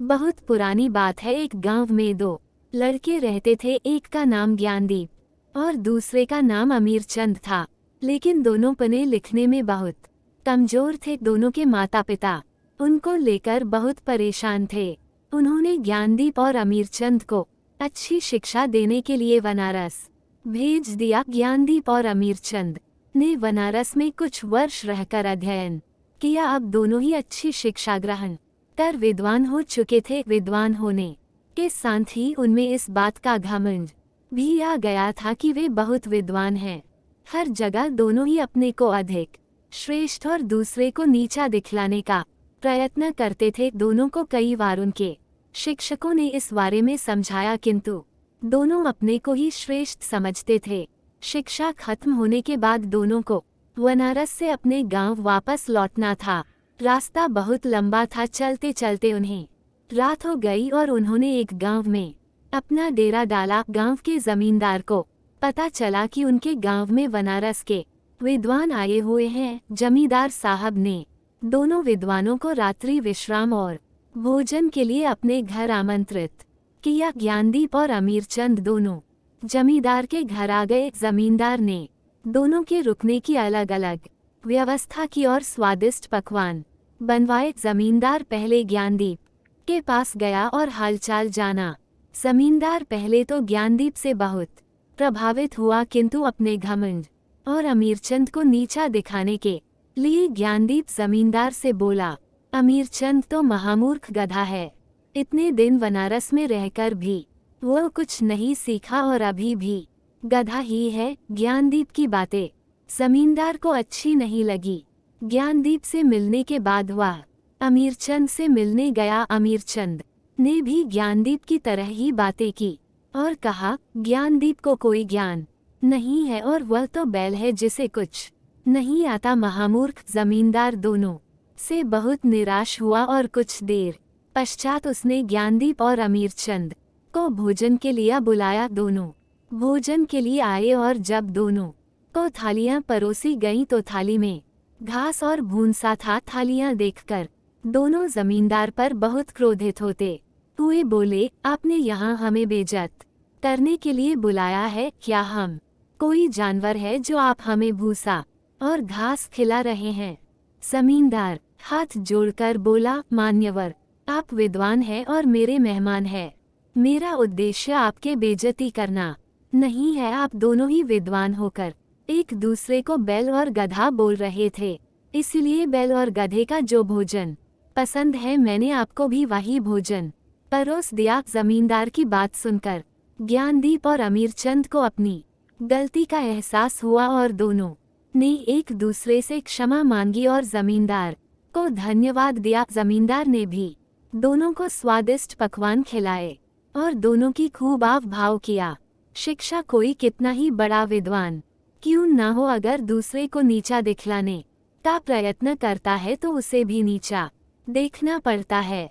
बहुत पुरानी बात है। एक गांव में दो लड़के रहते थे। एक का नाम ज्ञानदीप और दूसरे का नाम अमीरचंद था। लेकिन दोनों पढ़ने लिखने में बहुत कमजोर थे। दोनों के माता पिता उनको लेकर बहुत परेशान थे। उन्होंने ज्ञानदीप और अमीरचंद को अच्छी शिक्षा देने के लिए बनारस भेज दिया। ज्ञानदीप और अमीरचंद ने बनारस में कुछ वर्ष रहकर अध्ययन किया। अब दोनों ही अच्छी शिक्षा ग्रहण कर विद्वान हो चुके थे। विद्वान होने के साथ ही उनमें इस बात का घमंड भी आ गया था कि वे बहुत विद्वान हैं। हर जगह दोनों ही अपने को अधिक श्रेष्ठ और दूसरे को नीचा दिखलाने का प्रयत्न करते थे। दोनों को कई बार उनके शिक्षकों ने इस बारे में समझाया, किंतु दोनों अपने को ही श्रेष्ठ समझते थे। शिक्षा खत्म होने के बाद दोनों को बनारस से अपने गांव वापस लौटना था। रास्ता बहुत लंबा था। चलते चलते उन्हें रात हो गई और उन्होंने एक गांव में अपना डेरा डाला। गांव के जमींदार को पता चला कि उनके गांव में बनारस के विद्वान आए हुए हैं। जमींदार साहब ने दोनों विद्वानों को रात्रि विश्राम और भोजन के लिए अपने घर आमंत्रित किया। ज्ञानदीप और अमीरचंद दोनों जमींदार के घर आ गए। जमींदार ने दोनों के रुकने की अलग अलग व्यवस्था की और स्वादिष्ट पकवान बनवाए। जमींदार पहले ज्ञानदीप के पास गया और हालचाल जाना। जमींदार पहले तो ज्ञानदीप से बहुत प्रभावित हुआ, किंतु अपने घमंड और अमीरचंद को नीचा दिखाने के लिए ज्ञानदीप जमींदार से बोला, अमीरचंद तो महामूर्ख गधा है। इतने दिन बनारस में रहकर भी वो कुछ नहीं सीखा और अभी भी गधा ही है। ज्ञानदीप की बातें जमींदार को अच्छी नहीं लगी। ज्ञानदीप से मिलने के बाद वह अमीरचंद से मिलने गया। अमीरचंद ने भी ज्ञानदीप की तरह ही बातें की और कहा, ज्ञानदीप को कोई ज्ञान नहीं है और वह तो बैल है जिसे कुछ नहीं आता। महामूर्ख। जमींदार दोनों से बहुत निराश हुआ और कुछ देर पश्चात उसने ज्ञानदीप और अमीरचंद को भोजन के लिए बुलाया। दोनों भोजन के लिए आए और जब दोनों को थालियां परोसी गईं तो थाली में घास और भूंसा था। थालियां देखकर दोनों जमींदार पर बहुत क्रोधित होते हुए बोले, आपने यहाँ हमें बेइज्जत करने के लिए बुलाया है क्या? हम कोई जानवर है जो आप हमें भूसा और घास खिला रहे हैं? जमींदार हाथ जोड़कर बोला, मान्यवर, आप विद्वान हैं और मेरे मेहमान हैं। मेरा उद्देश्य आपके बेइज्जती करना नहीं है। आप दोनों ही विद्वान होकर एक दूसरे को बैल और गधा बोल रहे थे, इसलिए बैल और गधे का जो भोजन पसंद है मैंने आपको भी वही भोजन परोस दिया। जमींदार की बात सुनकर ज्ञानदीप और अमीरचंद को अपनी गलती का एहसास हुआ और दोनों ने एक दूसरे से क्षमा मांगी और जमींदार को धन्यवाद दिया। जमींदार ने भी दोनों को स्वादिष्ट पकवान खिलाए और दोनों की खूब आव भाव किया। शिक्षा कोई कितना ही बड़ा विद्वान क्यों ना हो, अगर दूसरे को नीचा दिखलाने का प्रयत्न करता है तो उसे भी नीचा देखना पड़ता है।